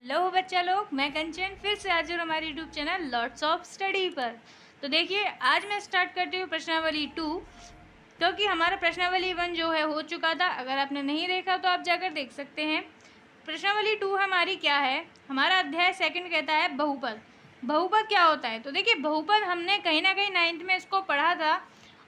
Hello बच्चा लोग, मैं कंचन फिर से हाजिर हूँ हमारे YouTube channel lots of study पर। तो देखिए, आज मैं स्टार्ट करती हूँ प्रश्नावली 2, क्योंकि हमारा प्रश्नावली 1 जो है हो चुका था। अगर आपने नहीं देखा तो आप जाकर देख सकते हैं। प्रश्नावली 2 हमारी क्या है, हमारा अध्याय सेकंड कहता है बहुपद। बहुपद क्या होता है? तो देखिए, बहुपद हमने कहीं ना कहीं 9th में इसको पढ़ा था,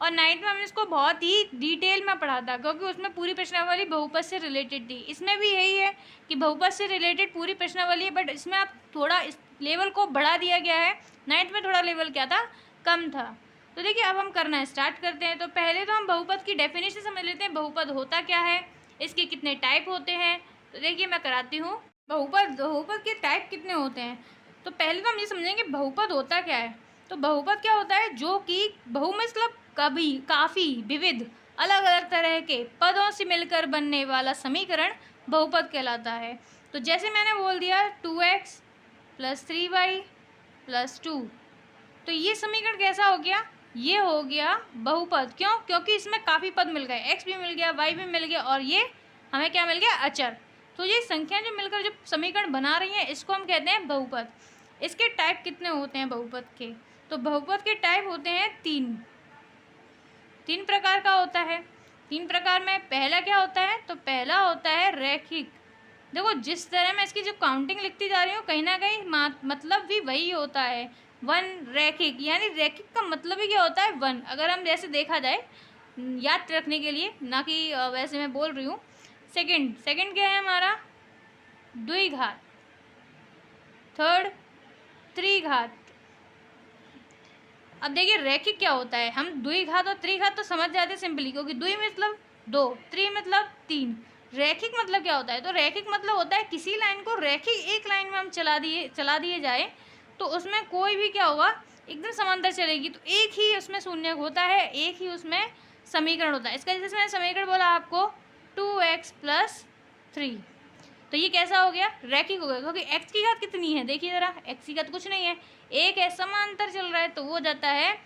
और 9th में हमने इसको बहुत ही डिटेल में पढ़ा था, क्योंकि उसमें पूरी प्रश्नावली बहुपद से रिलेटेड थी। इसमें भी यही है कि बहुपद से रिलेटेड पूरी प्रश्नावली है, बट इसमें आप थोड़ा इस लेवल को बढ़ा दिया गया है। 9th में थोड़ा लेवल क्या था, कम था। तो देखिए, अब हम करना स्टार्ट करते हैं। तो पहले तो हम बहुपद की डेफिनेशन समझ लेते हैं। बहुपद होता क्या है, इसके कितने टाइप होते हैं। तो देखिए, मैं कराती हूँ। बहुपद के टाइप कितने होते हैं। तो पहले तो हम ये समझेंगे बहुपद होता क्या है। तो बहुपद क्या होता है, जो कि बहु मतलब कभी काफ़ी विविध अलग अलग तरह के पदों से मिलकर बनने वाला समीकरण बहुपद कहलाता है। तो जैसे मैंने बोल दिया 2x + 3y + 2, तो ये समीकरण कैसा हो गया, ये हो गया बहुपद। क्यों? क्योंकि इसमें काफ़ी पद मिल गए, x भी मिल गया, y भी मिल गया, और ये हमें क्या मिल गया, अचर। तो ये संख्या जो मिलकर जो समीकरण बना रही हैं, इसको हम कहते हैं बहुपद। इसके टाइप कितने होते हैं बहुपद के? तो बहुपद के टाइप होते हैं तीन प्रकार का होता है। 3 प्रकार में पहला क्या होता है, तो पहला होता है रैखिक। देखो, जिस तरह मैं इसकी जो काउंटिंग लिखती जा रही हूँ, कहीं ना कहीं मतलब भी वही होता है। 1 रैखिक, यानी रैखिक का मतलब ही क्या होता है, 1। अगर हम जैसे देखा जाए याद रखने के लिए, ना कि वैसे मैं बोल रही हूँ। सेकंड क्या है हमारा, द्विघात। थर्ड, त्रिघात। अब देखिए, रैखिक क्या होता है, हम द्विघात और त्रिघात तो समझ जाते हैं सिंपली, क्योंकि द्वि मतलब 2, त्रि मतलब 3। रैखिक मतलब क्या होता है, तो रैखिक मतलब होता है किसी लाइन को रैखिक एक लाइन में हम चला दिए जाए, तो उसमें कोई भी क्या होगा, एकदम समांतर चलेगी। तो एक ही उसमें शून्य होता है, एक ही उसमें समीकरण होता है। इसका जैसे मैंने समीकरण बोला आपको 2x + 3, तो ये कैसा हो गया, रैखिक हो गया। क्योंकि x की घात कितनी है, देखिए ज़रा, x की घात कुछ नहीं है, एक है, समांतर चल रहा है, तो वो हो जाता है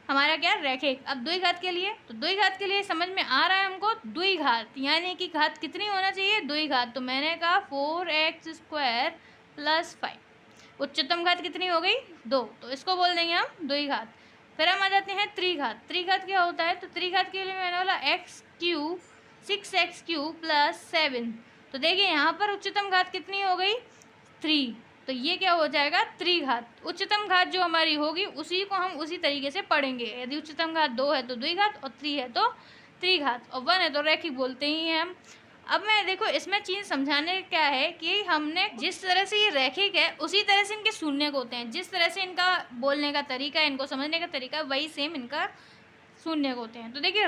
हमारा क्या, रैखिक। अब द्विघात के लिए, तो द्विघात के लिए समझ में आ रहा है हमको, द्विघात यानी कि घात कितनी होना चाहिए, द्विघात। तो मैंने कहा 4x² + 5। उच्चतम घात कितनी हो गई, 2, तो इसको बोल देंगे हम द्विघात। फिर हम आ जाते हैं त्रिघात। त्रिघात क्या होता है, तो त्रिघात के लिए मैंने बोला 6x³ + 7। तो देखिए, यहाँ पर उच्चतम घात कितनी हो गई, 3, तो ये क्या हो जाएगा, त्रिघात। उच्चतम घात जो हमारी होगी उसी को हम उसी तरीके से पढ़ेंगे। यदि उच्चतम घात 2 है तो द्विघात, और 3 है तो त्रिघात, और 1 है तो रैखिक बोलते ही हैं हम। अब मैं देखो, इसमें चीज़ समझाने क्या है कि हमने जिस तरह से ये रैखिक है, उसी तरह से इनके शून्यक होते हैं। जिस तरह से इनका बोलने का तरीका है, इनको समझने का तरीका, वही सेम इनका शून्यक होते हैं। तो देखिए,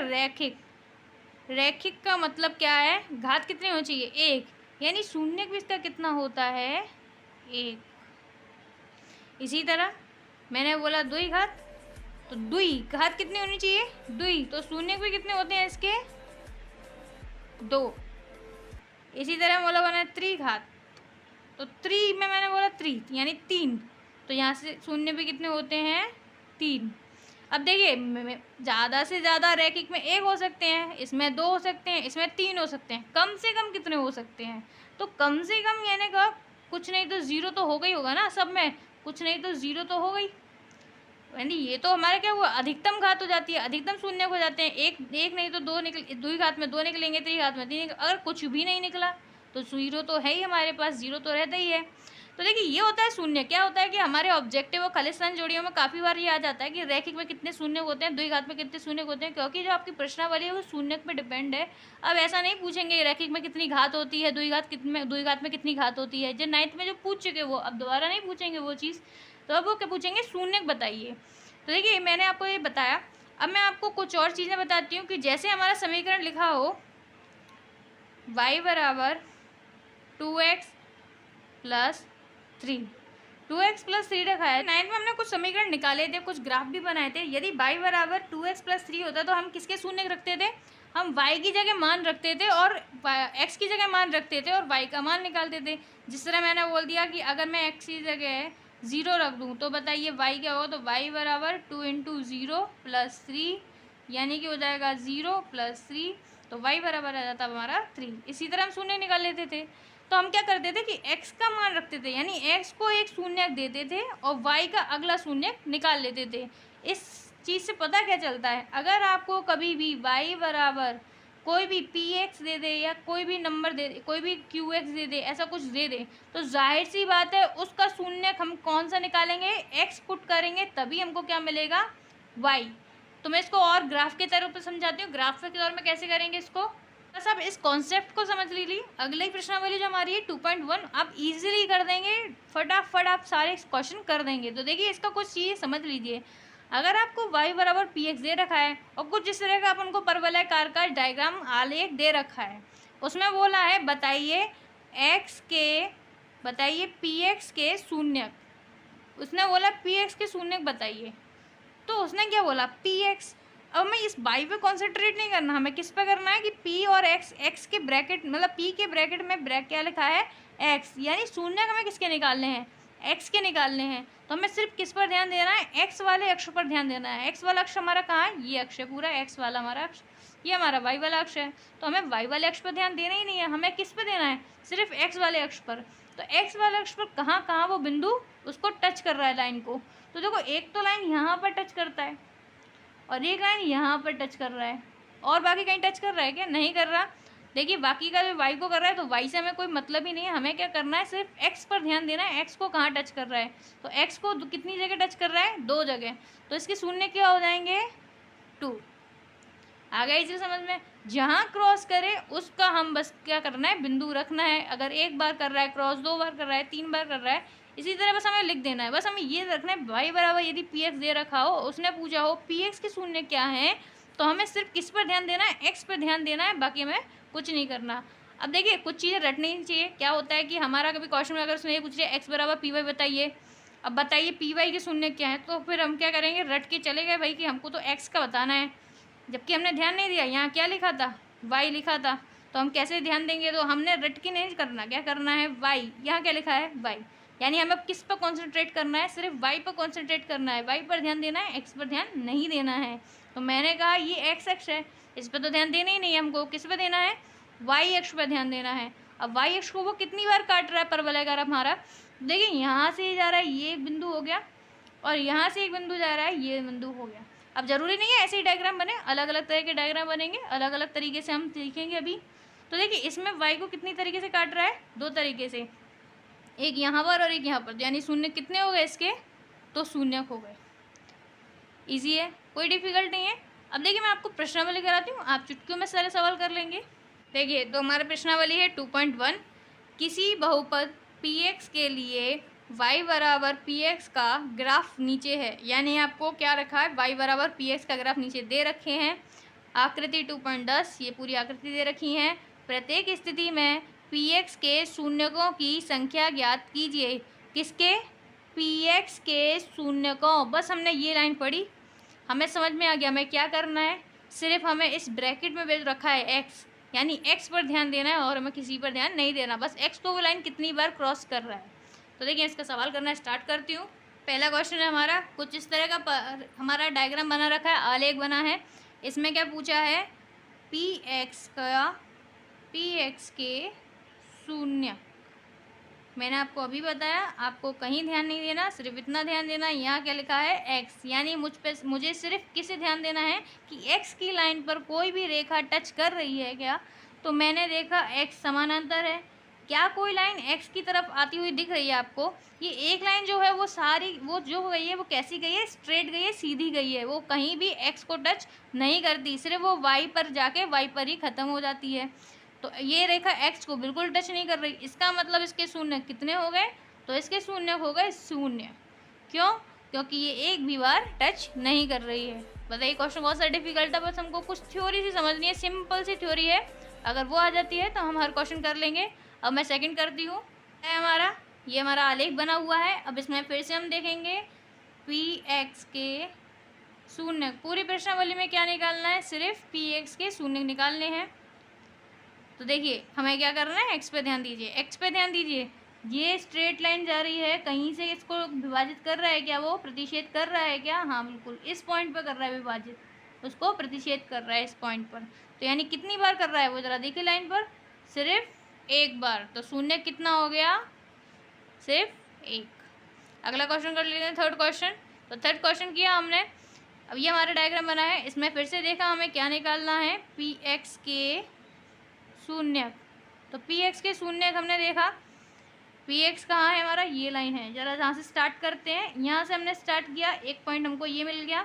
रैखिक का मतलब क्या है, घात कितनी होनी चाहिए, 1, यानी शून्यक भी इसका कितना होता है, 1। इसी तरह मैंने बोला द्विघात, तो द्विघात कितनी होनी चाहिए, द्वि, तो शून्यक भी कितने होते हैं इसके, 2। इसी तरह बोला मैंने त्रिघात, तो त्रि में मैंने बोला यानी 3, तो यहाँ से शून्य भी कितने होते हैं, 3। अब देखिए, ज़्यादा से ज़्यादा रैखिक में 1 हो सकते हैं, इसमें 2 हो सकते हैं, इसमें 3 हो सकते हैं। कम से कम कितने हो सकते हैं, तो कम से कम यानी का कुछ नहीं तो 0 तो हो गई होगा ना, सब में कुछ नहीं तो 0 तो हो गई। यानी ये तो हमारा क्या हुआ, अधिकतम घात हो जाती है, अधिकतम शून्य हो जाते हैं। एक नहीं तो 2 निकल, द्विघात में 2 निकलेंगे, त्रिघात में 3। अगर कुछ भी नहीं निकला तो 0 तो है ही हमारे पास, 0 तो रहता ही है। तो देखिए, ये होता है शून्य। क्या होता है कि हमारे ऑब्जेक्टिव और खालिस्तान जोड़ियों में काफ़ी बार ये आ जाता है कि रैखिक में कितने शून्य होते हैं, द्विघात में कितने शून्य होते हैं, क्योंकि जो आपकी प्रश्नावली है वो शून्य पे डिपेंड है। अब ऐसा नहीं पूछेंगे रैखिक में कितनी घात होती है, द्विघात में कितनी घात होती है। जो 9th में जो पूछ चुके वो अब दोबारा नहीं पूछेंगे वो चीज़। तो अब वो क्या पूछेंगे, शून्य बताइए। तो देखिए, मैंने आपको ये बताया। अब मैं आपको कुछ और चीज़ें बताती हूँ कि जैसे हमारा समीकरण लिखा हो, y = 2x + 3, 2x + 3 रखा है। 9th में हमने कुछ समीकरण निकाले थे, कुछ ग्राफ भी बनाए थे। यदि y = 2x + 3 होता तो हम किसके शून्य रखते थे, हम y की जगह मान रखते थे, और x की जगह मान रखते थे, और y का मान निकालते थे। जिस तरह मैंने बोल दिया कि अगर मैं x की जगह 0 रख दूँ तो बताइए y क्या होगा, तो y = 2 × 0 + 3, यानी कि हो जाएगा 0 + 3, तो y बराबर आ जाता हमारा 3। इसी तरह हम शून्य निकाल लेते थे। तो हम क्या करते थे कि x का मान रखते थे, यानी x को एक शून्यक देते थे और y का अगला शून्यक निकाल लेते थे। इस चीज़ से पता क्या चलता है, अगर आपको कभी भी y बराबर कोई भी px दे दे या कोई भी नंबर दे दे, कोई भी qx दे दे, ऐसा कुछ दे दे, तो जाहिर सी बात है उसका शून्यक हम कौन सा निकालेंगे, x पुट करेंगे, तभी हमको क्या मिलेगा, y। तो मैं इसको और ग्राफ के तौर पर समझाती हूँ, ग्राफ के तौर में कैसे करेंगे इसको। बस आप इस कॉन्सेप्ट को समझ लीजिए। अगले प्रश्नावली जो हमारी है 2.1 आप इजीली कर देंगे, फटाफट आप सारे क्वेश्चन कर देंगे। तो देखिए इसका कुछ चीज़ समझ लीजिए। अगर आपको y बराबर px दे रखा है और कुछ इस तरह का अपन को परवलयाकार का डायग्राम आलेख दे रखा है, उसमें बोला है बताइए px के शून्यक, उसने बोला px के शून्यक बताइए, तो उसने क्या बोला px। अब हमें इस y पे कॉन्सेंट्रेट नहीं करना, हमें किस पे करना है कि p और x के ब्रैकेट, मतलब p के ब्रैकेट में क्या लिखा है, x, यानी शून्यक हमें किसके निकालने हैं, x के निकालने हैं। तो हमें सिर्फ किस पर ध्यान देना है, x वाले अक्ष पर ध्यान देना है। x वाला अक्ष हमारा कहाँ है, ये अक्ष है पूरा, x वाला हमारा अक्ष, ये हमारा y वाला अक्ष है। तो हमें y वाले अक्ष पर ध्यान देना ही नहीं है, हमें किस पे देना है, सिर्फ x वाले अक्ष पर। तो x वाले अक्ष पर कहाँ कहाँ वो बिंदु उसको टच कर रहा है लाइन को, तो देखो एक तो लाइन यहाँ पर टच करता है और एक लाइन यहाँ पर टच कर रहा है, और बाकी कहीं टच कर रहा है क्या, नहीं कर रहा। देखिए बाकी का जो y को कर रहा है तो y से हमें कोई मतलब ही नहीं है, हमें क्या करना है, सिर्फ x पर ध्यान देना है, x को कहाँ टच कर रहा है, तो x को कितनी जगह टच कर रहा है, 2 जगह, तो इसके शून्य क्या हो जाएंगे, 2। आ गया इसे समझ में। जहाँ क्रॉस करे उसका हम बस क्या करना है, बिंदु रखना है। अगर एक बार कर रहा है क्रॉस, 2 बार कर रहा है, 3 बार कर रहा है, इसी तरह बस हमें लिख देना है। बस हमें ये रखना है y बराबर यदि px दे रखा हो, उसने पूछा हो px के शून्य क्या है, तो हमें सिर्फ किस पर ध्यान देना है, x पर ध्यान देना है, बाकी हमें कुछ नहीं करना। अब देखिए कुछ चीज़ें रटनी चाहिए। क्या होता है कि हमारा कभी क्वेश्चन में अगर उसने ये पूछ लिया x बराबर py बताइए, अब बताइए py के शून्य क्या है, तो फिर हम क्या करेंगे, रट के चले गए भाई कि हमको तो x का बताना है, जबकि हमने ध्यान नहीं दिया, यहाँ क्या लिखा था, y लिखा था, तो हम कैसे ध्यान देंगे, तो हमने रट के नहीं करना, क्या करना है, y, यहाँ क्या लिखा है, y, यानी हमें किस पर कॉन्सेंट्रेट करना है, सिर्फ y पर कॉन्सेंट्रेट करना है, y पर ध्यान देना है, x पर ध्यान नहीं देना है। तो मैंने कहा ये x अक्ष है, इस पर तो ध्यान देना ही नहीं है हमको, किस पर देना है, y अक्ष पर ध्यान देना है। अब y अक्ष को वो कितनी बार काट रहा है परवलयाकार हमारा, देखिए यहाँ से जा रहा है, ये एक बिंदु हो गया, और यहाँ से एक बिंदु जा रहा है, ये बिंदु हो गया। अब जरूरी नहीं है ऐसे ही डायग्राम बने, अलग अलग तरह के डायग्राम बनेंगे, अलग अलग तरीके से हम सीखेंगे अभी। तो देखिए इसमें y को कितनी तरीके से काट रहा है, 2 तरीके से, एक यहाँ पर और एक यहाँ पर, यानी शून्य कितने हो गए इसके, तो शून्य हो गए। इजी है, कोई डिफिकल्ट नहीं है। अब देखिए मैं आपको प्रश्नावली कराती हूँ, आप चुटकियों में सारे सवाल कर लेंगे। देखिए तो हमारा प्रश्नावली है 2.1, किसी बहुपद px के लिए y बराबर px का ग्राफ नीचे है, यानी आपको क्या रखा है, y बराबर px का ग्राफ नीचे दे रखे हैं। आकृति 2.10 ये पूरी आकृति दे रखी है। प्रत्येक स्थिति में px के शून्यकों की संख्या ज्ञात कीजिए। किसके, px के शून्यकों। बस हमने ये लाइन पढ़ी, हमें समझ में आ गया हमें क्या करना है, सिर्फ हमें इस ब्रैकेट में भेज रखा है x, यानी x पर ध्यान देना है और हमें किसी पर ध्यान नहीं देना, बस x को वो लाइन कितनी बार क्रॉस कर रहा है। तो देखिए इसका सवाल करना स्टार्ट करती हूँ। पहला क्वेश्चन है हमारा, कुछ इस तरह का हमारा डायग्राम बना रखा है, आलेख बना है। इसमें क्या पूछा है, px के शून्य। मैंने आपको अभी बताया, आपको कहीं ध्यान नहीं देना, सिर्फ इतना ध्यान देना, यहाँ क्या लिखा है x, यानी मुझे सिर्फ किसे ध्यान देना है कि x की लाइन पर कोई भी रेखा टच कर रही है क्या, तो मैंने देखा x समानांतर है। क्या कोई लाइन x की तरफ आती हुई दिख रही है आपको, ये एक लाइन जो है वो सारी वो जो गई है वो कैसी गई है, स्ट्रेट गई है, सीधी गई है, वो कहीं भी x को टच नहीं करती, सिर्फ वो y पर जाके y पर ही ख़त्म हो जाती है। तो ये रेखा x को बिल्कुल टच नहीं कर रही, इसका मतलब इसके शून्य कितने हो गए, तो इसके शून्य हो गए 0। क्यों, क्योंकि ये एक भी बार टच नहीं कर रही है। बताइए क्वेश्चन बहुत सा डिफिकल्ट है, बस हमको कुछ थ्योरी सी समझनी है, सिंपल सी थ्योरी है, अगर वो आ जाती है तो हम हर क्वेश्चन कर लेंगे। अब मैं सेकंड करती हूँ, हमारा ये हमारा आलेख बना हुआ है। अब इसमें फिर से हम देखेंगे px के शून्य, पूरी प्रश्नावली में क्या निकालना है, सिर्फ px के शून्य निकालने हैं। तो देखिए हमें क्या करना है, x पे ध्यान दीजिए, x पे ध्यान दीजिए, ये स्ट्रेट लाइन जा रही है, कहीं से इसको विभाजित कर रहा है क्या, वो प्रतिच्छेद कर रहा है क्या, हाँ बिल्कुल इस पॉइंट पर कर रहा है विभाजित, उसको प्रतिच्छेद कर रहा है इस पॉइंट पर। तो यानी कितनी बार कर रहा है वो, ज़रा देखिए लाइन पर, सिर्फ एक बार, तो शून्य कितना हो गया, सिर्फ एक। अगला क्वेश्चन कर लेते हैं, थर्ड क्वेश्चन। तो थर्ड क्वेश्चन किया हमने, अब ये हमारा डायग्राम बना है, इसमें फिर से देखा हमें क्या निकालना है, पी एक्स के शून्य। तो पी एक्स के शून्य हमने देखा, पी एक्स कहाँ है हमारा, ये लाइन है। जरा जहाँ से स्टार्ट करते हैं, यहाँ से हमने स्टार्ट किया, एक पॉइंट हमको ये मिल गया,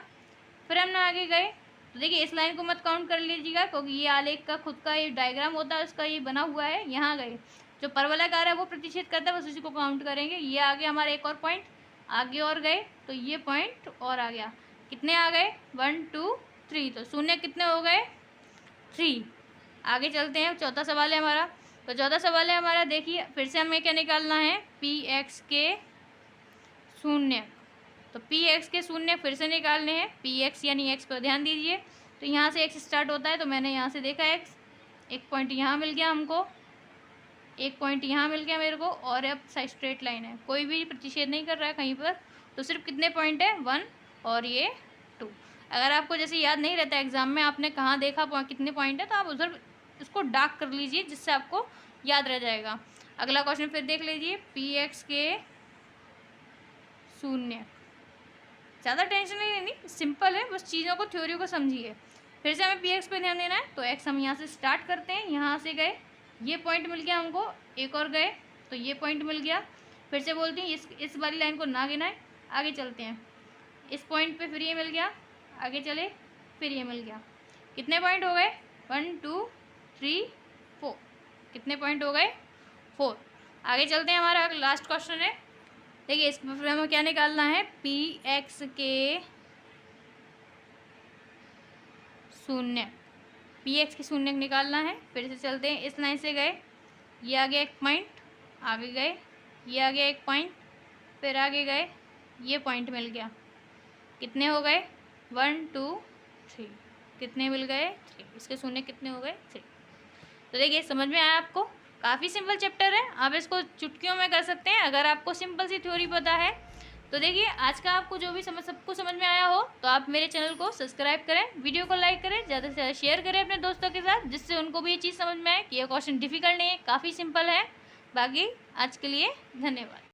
फिर हमने आगे गए। तो देखिए इस लाइन को मत काउंट कर लीजिएगा, क्योंकि ये आलेख का खुद का ये डायग्राम होता है, उसका ये बना हुआ है। यहाँ गए, जो परवलयकार है वो प्रतिच्छेद करता है, बस उसी को काउंट करेंगे। ये आ गया हमारा एक और पॉइंट, आगे और गए तो ये पॉइंट और आ गया। कितने आ गए, 1 2 3। तो शून्य कितने हो गए, 3। आगे चलते हैं, चौथा सवाल है हमारा। तो चौथा सवाल है हमारा, देखिए फिर से हमें क्या निकालना है, पी एक्स के शून्य। तो पी एक्स के शून्य फिर से निकालने हैं, पी एक्स यानी एक्स पर ध्यान दीजिए। तो यहाँ से एक्स स्टार्ट होता है, तो मैंने यहाँ से देखा एक्स, एक पॉइंट यहाँ मिल गया हमको, एक पॉइंट यहाँ मिल गया मेरे को, और अब स्ट्रेट लाइन है, कोई भी प्रतिच्छेद नहीं कर रहा है कहीं पर। तो सिर्फ कितने पॉइंट है, 1 और ये 2। अगर आपको जैसे याद नहीं रहता एग्जाम में आपने कहाँ देखा कितने पॉइंट है, तो आप उधर इसको डार्क कर लीजिए, जिससे आपको याद रह जाएगा। अगला क्वेश्चन फिर देख लीजिए, पी एक्स के शून्य। ज़्यादा टेंशन नहीं लेनी, सिंपल है, बस चीज़ों को, थ्योरी को समझिए। फिर से हमें पी एक्स पे ध्यान देना है। तो एक्स हम यहाँ से स्टार्ट करते हैं, यहाँ से गए, ये पॉइंट मिल गया हमको, एक और गए तो ये पॉइंट मिल गया। फिर से बोलती हूँ, इस वाली लाइन को ना गिनाएं, आगे चलते हैं। इस पॉइंट पे फिर ये मिल गया, आगे चले, फिर ये मिल गया। कितने पॉइंट हो गए, 1 2 3 4। कितने पॉइंट हो गए, 4। आगे चलते हैं, हमारा लास्ट क्वेश्चन है। देखिए इसमें फिर हमें क्या निकालना है, पी एक्स के शून्य। पी एक्स के शून्य निकालना है। फिर से चलते हैं, इस लाइन से गए, ये आ गया एक पॉइंट, आगे गए, ये आ गया एक पॉइंट, फिर आगे गए, ये पॉइंट मिल गया। कितने हो गए, 1 2 3। कितने मिल गए, 3। इसके शून्य कितने हो गए, 3। तो देखिए समझ में आया आपको, काफ़ी सिंपल चैप्टर है, आप इसको चुटकियों में कर सकते हैं अगर आपको सिंपल सी थ्योरी पता है। तो देखिए आज का आपको जो भी सबको समझ में आया हो, तो आप मेरे चैनल को सब्सक्राइब करें, वीडियो को लाइक करें, ज़्यादा से ज़्यादा शेयर करें अपने दोस्तों के साथ, जिससे उनको भी ये चीज़ समझ में आए कि यह क्वेश्चन डिफिकल्ट नहीं है, काफ़ी सिंपल है। बाकी आज के लिए धन्यवाद।